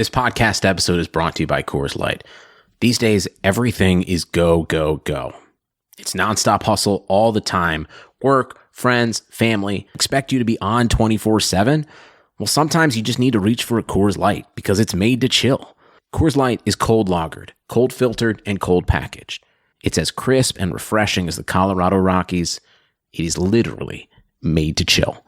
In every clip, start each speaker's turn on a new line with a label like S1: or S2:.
S1: This podcast episode is brought to you by Coors Light. These days, everything is go, go, go. It's nonstop hustle all the time. Work, friends, family expect you to be on 24/7. Well, sometimes you just need to reach for a Coors Light because it's made to chill. Coors Light is cold lagered, cold filtered, and cold packaged. It's as crisp and refreshing as the Colorado Rockies. It is literally made to chill.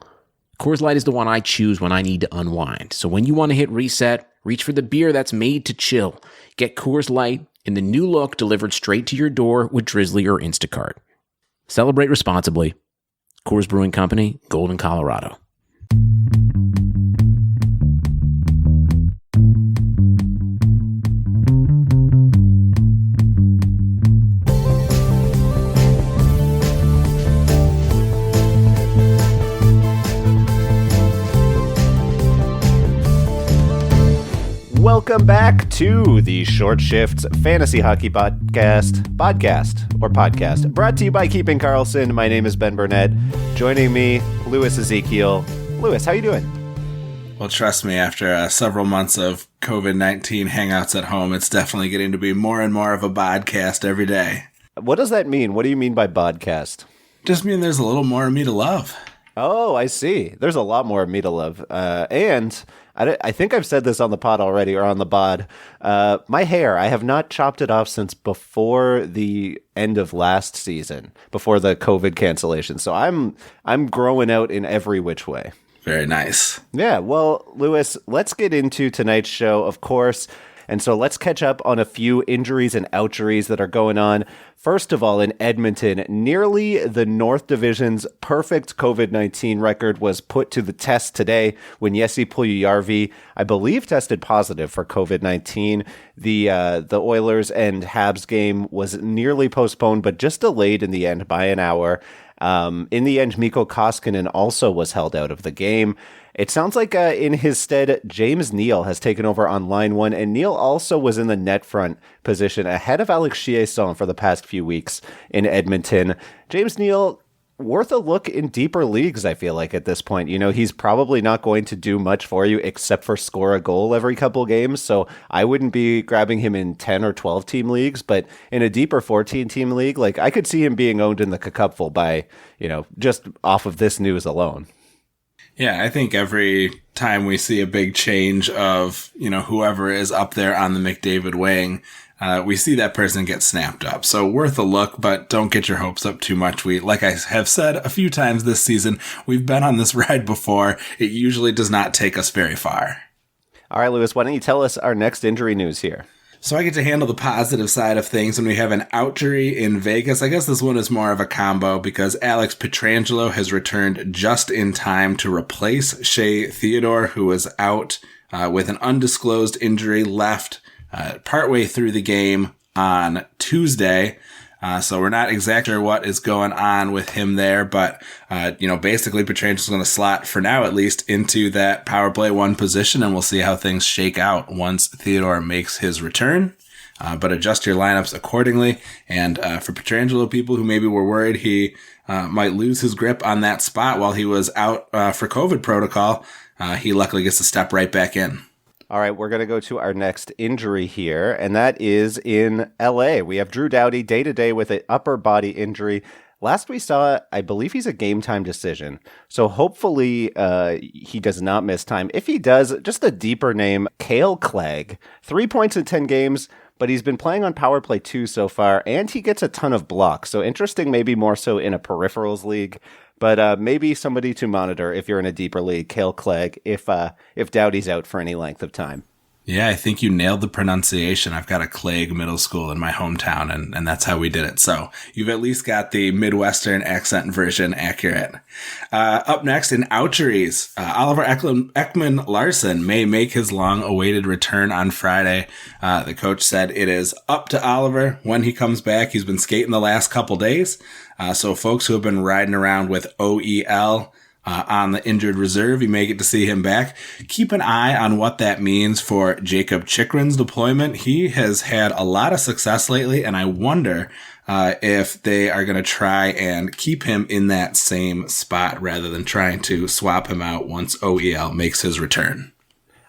S1: Coors Light is the one I choose when I need to unwind. So when you want to hit reset, reach for the beer that's made to chill. Get Coors Light in the new look delivered straight to your door with Drizzly or Instacart. Celebrate responsibly. Coors Brewing Company, Golden, Colorado.
S2: Welcome back to the Short Shifts Fantasy Hockey Podcast, brought to you by Keeping Karlsson. My name is Ben Burnett. Joining me, Louis Ezekiel. Louis, how you doing?
S3: Well, trust me, after several months of COVID-19 hangouts at home, it's definitely getting to be more and more of a podcast every day.
S2: What does that mean? What do you mean by podcast?
S3: Just mean there's a little more of me to love.
S2: Oh, I see. There's a lot more of me to love. And I think I've said this on the pod already, or on the bod. My hair, I have not chopped it off since before the end of last season, before the COVID cancellation. So I'm growing out in every which way.
S3: Very nice.
S2: Yeah, well, Louis, let's get into tonight's show, of course. And so let's catch up on a few injuries and oucheries that are going on. First of all, in Edmonton, nearly the North Division's perfect COVID-19 record was put to the test today when Jesse Puljujarvi, I believe, tested positive for COVID-19. The Oilers and Habs game was nearly postponed, but just delayed in the end by an hour. In the end, Mikko Koskinen also was held out of the game. It sounds like in his stead, James Neal has taken over on line one, and Neal also was in the net front position ahead of Alex Chiasson for the past few weeks in Edmonton. James Neal, worth a look in deeper leagues, I feel like, at this point. You know, he's probably not going to do much for you except for score a goal every couple games, so I wouldn't be grabbing him in 10 or 12 team leagues, but in a deeper 14 team league, like, I could see him being owned in the cupful by, you know, just off of this news alone.
S3: Yeah, I think every time we see a big change of, you know, whoever is up there on the McDavid wing, we see that person get snapped up. So worth a look, but don't get your hopes up too much. Like I have said a few times this season, we've been on this ride before. It usually does not take us very far.
S2: All right, Louis, why don't you tell us our next injury news here?
S3: So I get to handle the positive side of things when we have an ouchery in Vegas. I guess this one is more of a combo because Alex Pietrangelo has returned just in time to replace Shea Theodore, who was out with an undisclosed injury, left partway through the game on Tuesday. So we're not exactly sure what is going on with him there, but, basically Pietrangelo's going to slot, for now at least, into that power play one position, and we'll see how things shake out once Theodore makes his return. But adjust your lineups accordingly. And for Pietrangelo, people who maybe were worried he might lose his grip on that spot while he was out for COVID protocol, he luckily gets to step right back in.
S2: All right, we're going to go to our next injury here, and that is in LA. We have Drew Doughty day-to-day with an upper body injury. Last we saw, I believe he's a game-time decision. So hopefully he does not miss time. If he does, just a deeper name, Kale Clegg. 3 points in 10 games, but he's been playing on power play 2 so far, and he gets a ton of blocks. So interesting, maybe more so in a peripherals league. But maybe somebody to monitor if you're in a deeper league, Kale Clegg, if Doughty's out for any length of time.
S3: Yeah, I think you nailed the pronunciation. I've got a Clegg middle school in my hometown, and that's how we did it. So you've at least got the Midwestern accent version accurate. Up next in oucheries, Oliver Ekman-Larsson may make his long-awaited return on Friday. The coach said it is up to Oliver when he comes back. He's been skating the last couple days. So folks who have been riding around with OEL on the injured reserve, you may get to see him back. Keep an eye on what that means for Jacob Chychrun's deployment. He has had a lot of success lately, and I wonder if they are going to try and keep him in that same spot rather than trying to swap him out once OEL makes his return.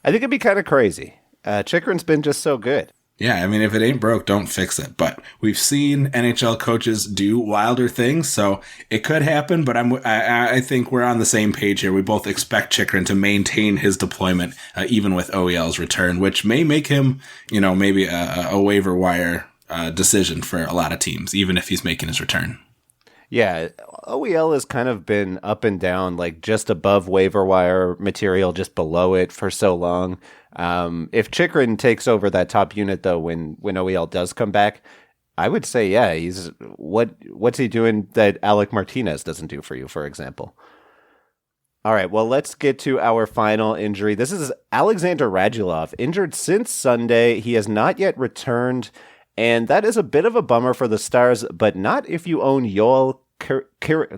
S2: I think it'd be kind of crazy. Chikrin's been just so good.
S3: Yeah, I mean, if it ain't broke, don't fix it. But we've seen NHL coaches do wilder things, so it could happen. But I think we're on the same page here. We both expect Chychrun to maintain his deployment, even with OEL's return, which may make him, maybe a waiver wire decision for a lot of teams, even if he's making his return.
S2: Yeah, OEL has kind of been up and down, like just above waiver wire material, just below it for so long. If Chychrun takes over that top unit, though, when OEL does come back, I would say, yeah, he's what's he doing that Alec Martinez doesn't do for you, for example? All right, well, let's get to our final injury. This is Alexander Radulov, injured since Sunday. He has not yet returned. And that is a bit of a bummer for the Stars, but not if you own Yoel Kiviranta,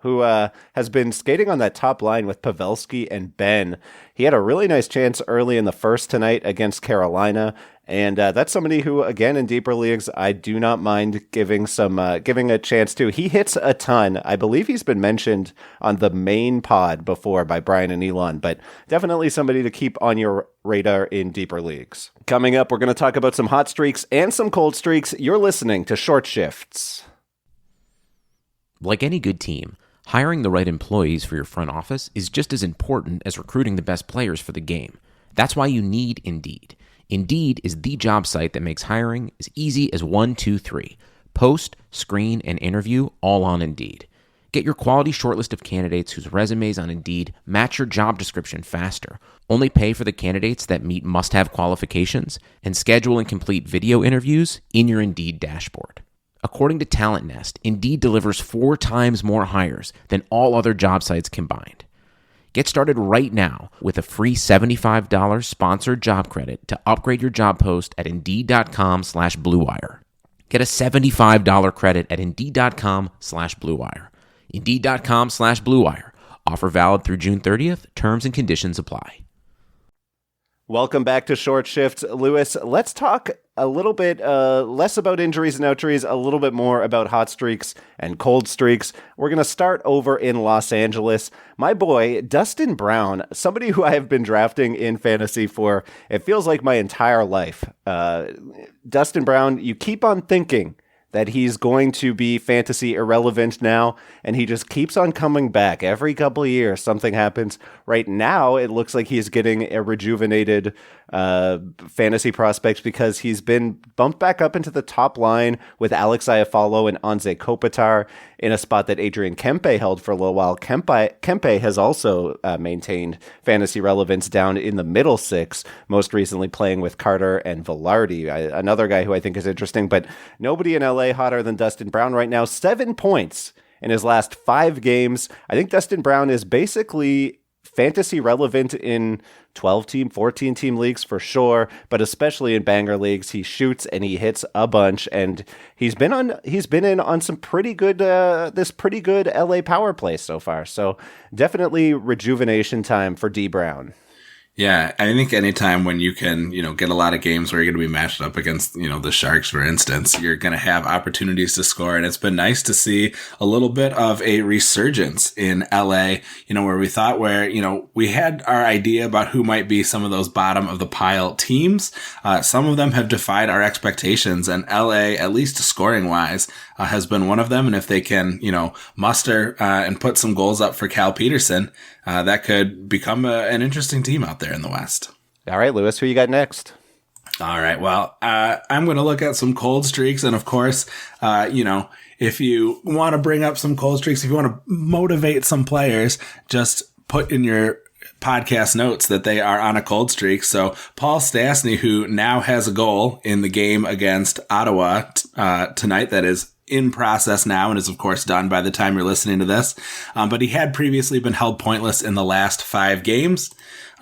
S2: who has been skating on that top line with Pavelski and Ben. He had a really nice chance early in the first tonight against Carolina, and that's somebody who, again, in deeper leagues, I do not mind giving a chance to. He hits a ton. I believe he's been mentioned on the main pod before by Brian and Elon, but definitely somebody to keep on your radar in deeper leagues. Coming up, we're going to talk about some hot streaks and some cold streaks. You're listening to Short Shifts.
S1: Like any good team, hiring the right employees for your front office is just as important as recruiting the best players for the game. That's why you need Indeed. Indeed is the job site that makes hiring as easy as 1, 2, 3. Post, screen, and interview all on Indeed. Get your quality shortlist of candidates whose resumes on Indeed match your job description faster. Only pay for the candidates that meet must-have qualifications, and schedule and complete video interviews in your Indeed dashboard. According to Talent Nest, Indeed delivers 4 times more hires than all other job sites combined. Get started right now with a free $75 sponsored job credit to upgrade your job post at Indeed.com/Blue Wire. Get a $75 credit at Indeed.com/Blue Wire. Indeed.com/Blue Wire. Offer valid through June 30th. Terms and conditions apply.
S2: Welcome back to Short Shifts. Lewis, let's talk a little bit less about injuries and outuries, a little bit more about hot streaks and cold streaks. We're going to start over in Los Angeles. My boy, Dustin Brown, somebody who I have been drafting in fantasy for, it feels like my entire life. Dustin Brown, you keep on thinking that he's going to be fantasy irrelevant now, and he just keeps on coming back. Every couple of years, something happens. Right now, it looks like he's getting a rejuvenated fantasy prospects because he's been bumped back up into the top line with Alex Iafallo and Anze Kopitar in a spot that Adrian Kempe held for a little while. Kempe has also maintained fantasy relevance down in the middle six, most recently playing with Carter and Velarde, another guy who I think is interesting, but nobody in LA hotter than Dustin Brown right now. 7 points in his last 5 games. I think Dustin Brown is basically fantasy relevant in 12-team, 14-team leagues for sure, but especially in banger leagues. He shoots and he hits a bunch, and he's been in on some pretty good LA power play so far. So definitely rejuvenation time for D Brown.
S3: Yeah, I think anytime when you can, get a lot of games where you're going to be matched up against, the Sharks, for instance, you're going to have opportunities to score. And it's been nice to see a little bit of a resurgence in LA, where we thought we had our idea about who might be some of those bottom of the pile teams. Some of them have defied our expectations, and LA, at least scoring wise, has been one of them. And if they can, muster and put some goals up for Cal Peterson, that could become an interesting team out there in the West.
S2: All right, Lewis, who you got next?
S3: All right, well, I'm going to look at some cold streaks. And of course, if you want to bring up some cold streaks, if you want to motivate some players, just put in your podcast notes that they are on a cold streak. So Paul Stastny, who now has a goal in the game against Ottawa tonight, that is in process now and is of course done by the time you're listening to this. But he had previously been held pointless in the last 5 games.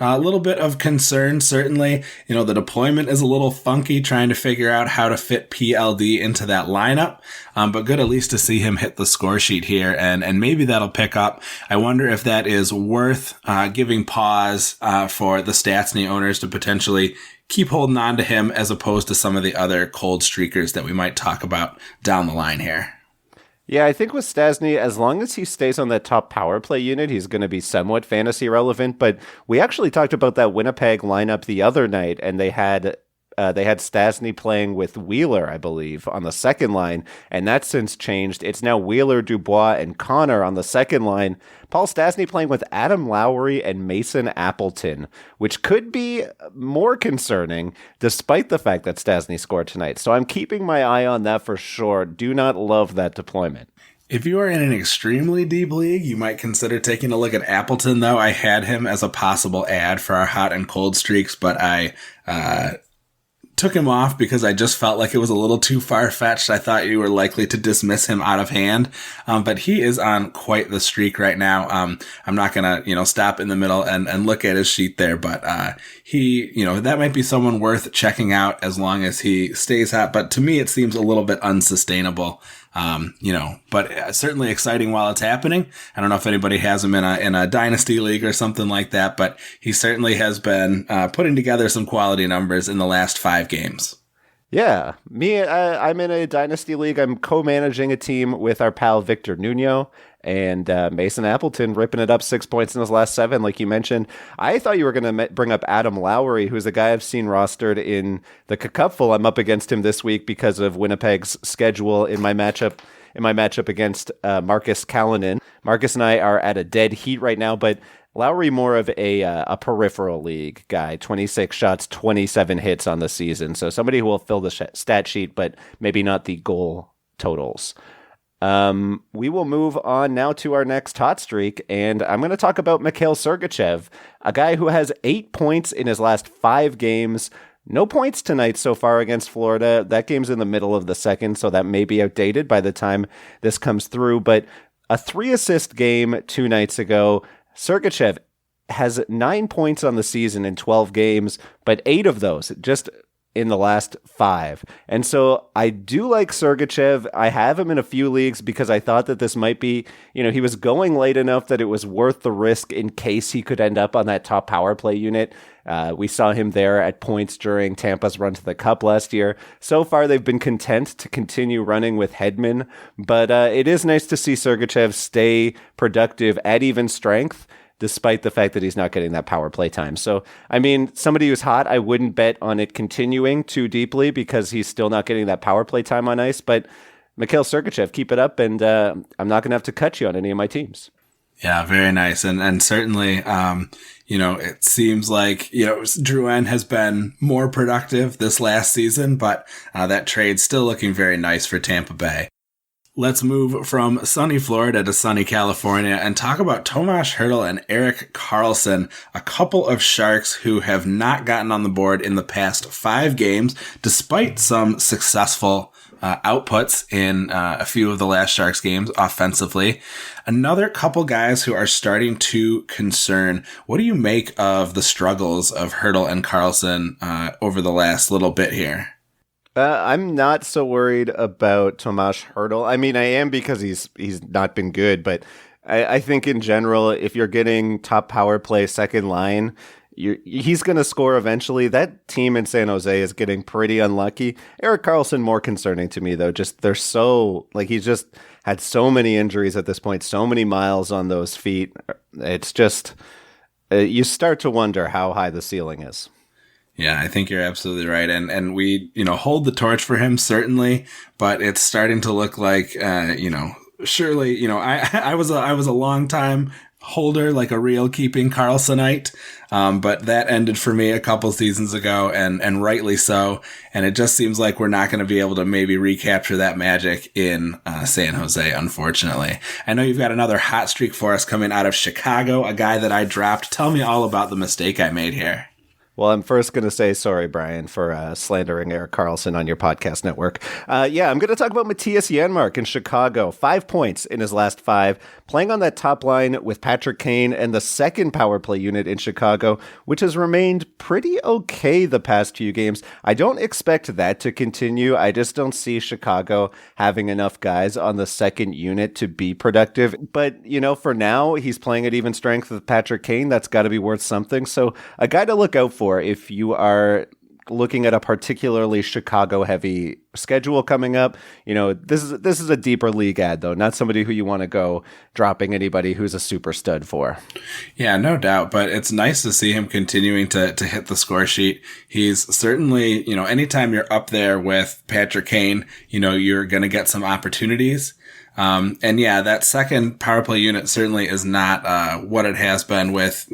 S3: A little bit of concern, certainly. The deployment is a little funky, trying to figure out how to fit PLD into that lineup. But good at least to see him hit the score sheet here, and maybe that'll pick up. I wonder if that is worth giving pause for the Stastny owners to potentially keep holding on to him as opposed to some of the other cold streakers that we might talk about down the line here.
S2: Yeah, I think with Stasny, as long as he stays on that top power play unit, he's going to be somewhat fantasy relevant. But we actually talked about that Winnipeg lineup the other night, and they had Stasny playing with Wheeler, I believe, on the second line, and that's since changed. It's now Wheeler, Dubois, and Connor on the second line. Paul Stasny playing with Adam Lowry and Mason Appleton, which could be more concerning despite the fact that Stasny scored tonight. So I'm keeping my eye on that for sure. Do not love that deployment.
S3: If you are in an extremely deep league, you might consider taking a look at Appleton, though. I had him as a possible add for our hot and cold streaks, but I took him off because I just felt like it was a little too far-fetched. I thought you were likely to dismiss him out of hand, but he is on quite the streak right now. I'm not going to, stop in the middle and look at his sheet there, but he, that might be someone worth checking out as long as he stays hot. But to me, it seems a little bit unsustainable. But certainly exciting while it's happening. I don't know if anybody has him in a dynasty league or something like that, but he certainly has been putting together some quality numbers in the last 5 games.
S2: Yeah, I'm in a dynasty league. I'm co-managing a team with our pal Victor Nuno and Mason Appleton ripping it up 6 points in his last 7, like you mentioned. I thought you were going to bring up Adam Lowry, who's a guy I've seen rostered in the Cupful. I'm up against him this week because of Winnipeg's schedule in my matchup against Marcus Callanan. Marcus and I are at a dead heat right now, but Lowry more of a peripheral league guy, 26 shots, 27 hits on the season. So somebody who will fill the stat sheet, but maybe not the goal totals. We will move on now to our next hot streak, and I'm going to talk about Mikhail Sergachev, a guy who has 8 points in his last 5 games. No points tonight so far against Florida. That game's in the middle of the second, so that may be outdated by the time this comes through, but a 3-assist game 2 nights ago. Sergachev has 9 points on the season in 12 games, but 8 of those just in the last 5. And so I do like Sergachev. I have him in a few leagues because I thought that this might be, he was going late enough that it was worth the risk in case he could end up on that top power play unit. We saw him there at points during Tampa's run to the Cup last year. So far, they've been content to continue running with Hedman, but it is nice to see Sergachev stay productive at even strength, despite the fact that he's not getting that power play time. So, somebody who's hot, I wouldn't bet on it continuing too deeply because he's still not getting that power play time on ice. But Mikhail Sergachev, keep it up, and I'm not going to have to cut you on any of my teams.
S3: Yeah, very nice. And certainly, it seems like, Drouin has been more productive this last season, but that trade's still looking very nice for Tampa Bay. Let's move from sunny Florida to sunny California and talk about Tomas Hertl and Erik Karlsson, a couple of Sharks who have not gotten on the board in the past 5 games, despite some successful outputs in a few of the last Sharks games offensively. Another couple guys who are starting to concern. What do you make of the struggles of Hertl and Karlsson over the last little bit here?
S2: I'm not so worried about Tomas Hertl. I am because he's not been good, but I think in general, if you're getting top power play second line, he's going to score eventually. That team in San Jose is getting pretty unlucky. Erik Karlsson more concerning to me, though. Just they're so, he's just had so many injuries at this point, so many miles on those feet. It's just, you start to wonder how high the ceiling is.
S3: Yeah, I think you're absolutely right. And we, hold the torch for him, certainly, but it's starting to look like, surely, I was a long time holder, like a real keeping Karlssonite. But that ended for me a couple seasons ago and rightly so. And it just seems like we're not going to be able to maybe recapture that magic in San Jose, unfortunately. I know you've got another hot streak for us coming out of Chicago, a guy that I dropped. Tell me all about the mistake I made here.
S2: Well, I'm first going to say sorry, Brian, for slandering Erik Karlsson on your podcast network. I'm going to talk about Matthias Janmark in Chicago. 5 points in his last 5, playing on that top line with Patrick Kane and the second power play unit in Chicago, which has remained pretty okay the past few games. I don't expect that to continue. I just don't see Chicago having enough guys on the second unit to be productive. But, for now, he's playing at even strength with Patrick Kane. That's got to be worth something. So a guy to look out for if you are looking at a particularly Chicago-heavy schedule coming up, this is a deeper league ad, though, not somebody who you want to go dropping anybody who's a super stud for.
S3: Yeah, no doubt. But it's nice to see him continuing to hit the score sheet. He's certainly, anytime you're up there with Patrick Kane, you're going to get some opportunities. And yeah, that second power play unit certainly is not what it has been with,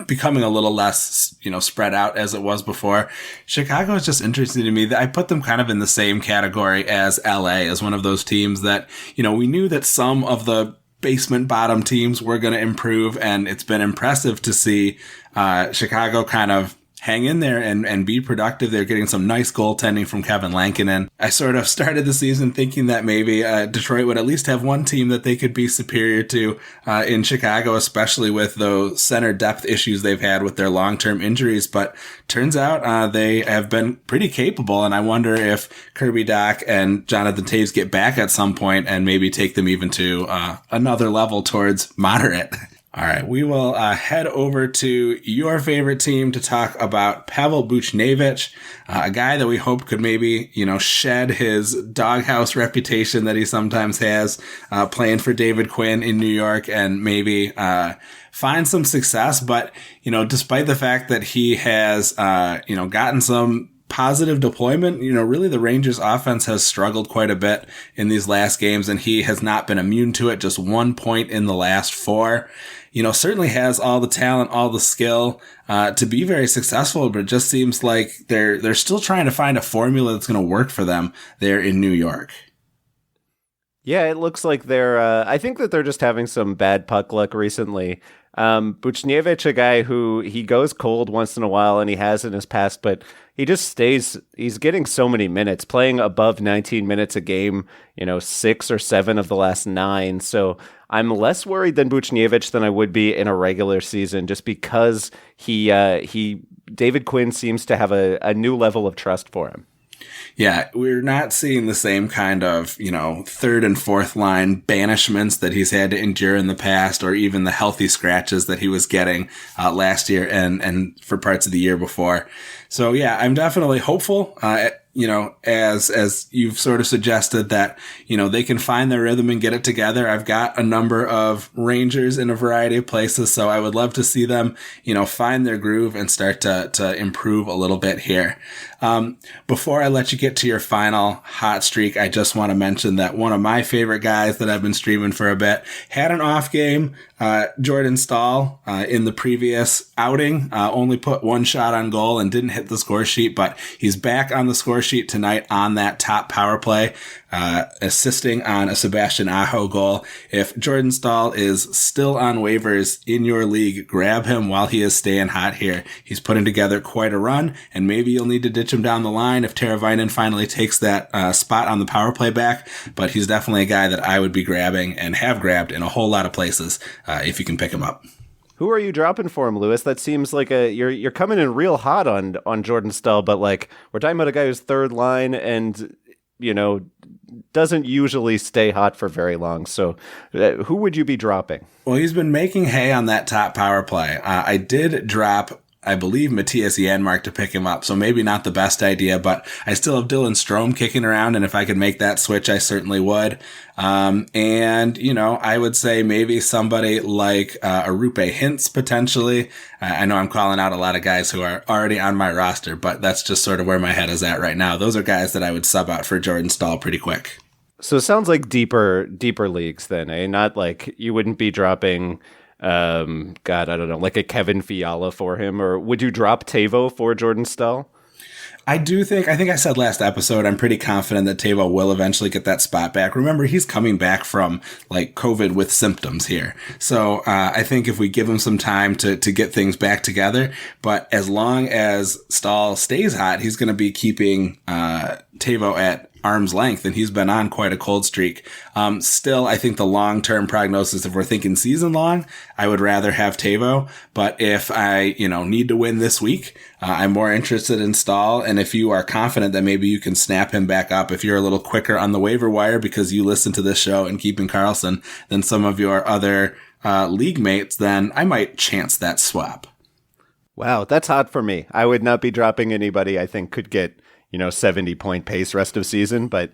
S3: becoming a little less, spread out as it was before. Chicago is just interesting to me. I put them kind of in the same category as LA, as one of those teams that, we knew that some of the basement bottom teams were going to improve, and it's been impressive to see Chicago kind of hang in there and be productive. They're getting some nice goaltending from Kevin Lankinen. I sort of started the season thinking that maybe Detroit would at least have one team that they could be superior to in Chicago, especially with those center depth issues they've had with their long-term injuries. But turns out they have been pretty capable, and I wonder if Kirby Dach and Jonathan Toews get back at some point and maybe take them even to another level towards moderate. All right, we will head over to your favorite team to talk about Pavel Buchnevich, a guy that we hope could maybe, shed his doghouse reputation that he sometimes has playing for David Quinn in New York and maybe find some success. But, despite the fact that he has, gotten some positive deployment, really the Rangers offense has struggled quite a bit in these last games, and he has not been immune to it. Just 1 point in the last 4. Certainly has all the talent, all the skill to be very successful, but it just seems like they're still trying to find a formula that's going to work for them there in New York.
S2: Yeah, it looks like I think that they're just having some bad puck luck recently. Buchnevich, a guy who he goes cold once in a while, and he has in his past, but he just he's getting so many minutes, playing above 19 minutes a game, 6 or 7 of the last 9. So I'm less worried than Buchnevich than I would be in a regular season, just because David Quinn seems to have a new level of trust for him.
S3: Yeah, we're not seeing the same kind of, third and fourth line banishments that he's had to endure in the past, or even the healthy scratches that he was getting last year and for parts of the year before. So yeah, I'm definitely hopeful. As you've sort of suggested that, they can find their rhythm and get it together. I've got a number of Rangers in a variety of places, so I would love to see them, find their groove and start to improve a little bit here. Before I let you get to your final hot streak, I just want to mention that one of my favorite guys that I've been streaming for a bit had an off game. Jordan Staal, in the previous outing, only put 1 shot on goal and didn't hit the score sheet, but he's back on the score sheet tonight on that top power play, assisting on a Sebastian Aho goal. If Jordan Staal is still on waivers in your league, grab him while he is staying hot here. He's putting together quite a run, and maybe you'll need to ditch him down the line if Teravainen finally takes that spot on the power play back, but he's definitely a guy that I would be grabbing and have grabbed in a whole lot of places if you can pick him up.
S2: Who are you dropping for him, Lewis? That seems like you're coming in real hot on Jordan Staal, but we're talking about a guy who's third line and doesn't usually stay hot for very long. So who would you be dropping?
S3: Well, he's been making hay on that top power play. I did drop, I believe, Matthias Janmark to pick him up, so maybe not the best idea, but I still have Dylan Strome kicking around, and if I could make that switch, I certainly would. I would say maybe somebody like Arupe Hintz, potentially. I know I'm calling out a lot of guys who are already on my roster, but that's just sort of where my head is at right now. Those are guys that I would sub out for Jordan Staal pretty quick.
S2: So it sounds like deeper leagues then, eh? Not like you wouldn't be dropping... I don't know, like a Kevin Fiala for him, or would you drop Teuvo for Jordan Staal?
S3: I think I said last episode, I'm pretty confident that Teuvo will eventually get that spot back. Remember, he's coming back from COVID with symptoms here. So, I think if we give him some time to get things back together, but as long as Staal stays hot, he's going to be keeping, Teuvo at arm's length, and he's been on quite a cold streak. Still, I think the long-term prognosis, if we're thinking season long, I would rather have Teuvo. But if I, need to win this week, I'm more interested in Staal. And if you are confident that maybe you can snap him back up, if you're a little quicker on the waiver wire because you listen to this show and keeping Carlson than some of your other league mates, then I might chance that swap.
S2: Wow, that's hot for me. I would not be dropping anybody I think could get, 70-point pace rest of season, but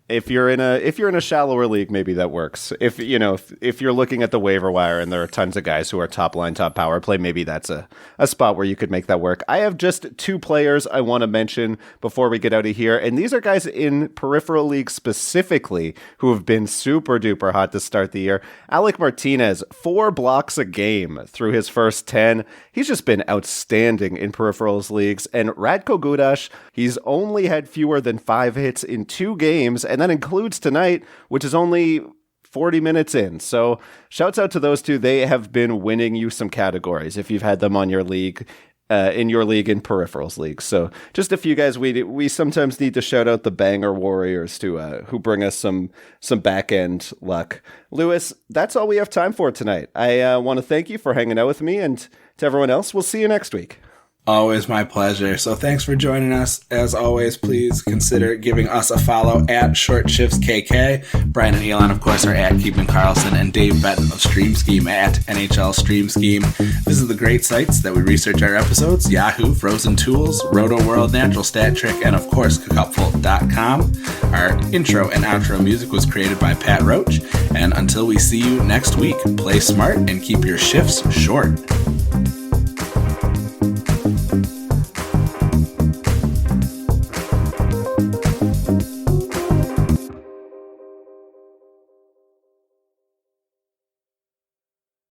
S2: if you're in a shallower league, maybe that works. If you're looking at the waiver wire and there are tons of guys who are top line, top power play, maybe that's a spot where you could make that work. I have just two players I want to mention before we get out of here, and these are guys in peripheral leagues specifically who have been super duper hot to start the year. Alec Martinez, 4 blocks a game through his first 10. He's just been outstanding in peripherals leagues. And Radko Gudas, he's only had fewer than 5 hits in 2 games, and that includes tonight, which is only 40 minutes in. So shouts out to those two. They have been winning you some categories if you've had them on your league, in peripherals leagues. So just a few guys we sometimes need to shout out the banger warriors to who bring us some back end luck. Lewis, that's all we have time for tonight. I want to thank you for hanging out with me, and to everyone else, we'll see you next week.
S3: Always my pleasure. So thanks for joining us. As always, please consider giving us a follow at Short Shifts KK. Brian and Elon, of course, are at Keepman Carlson, and Dave Benton of Stream Scheme at NHL Stream Scheme. Visit the great sites that we research our episodes: Yahoo, Frozen Tools, Roto World, Natural Stat Trick, and of course, cookupful.com. Our intro and outro music was created by Pat Roach. And until we see you next week, play smart and keep your shifts short.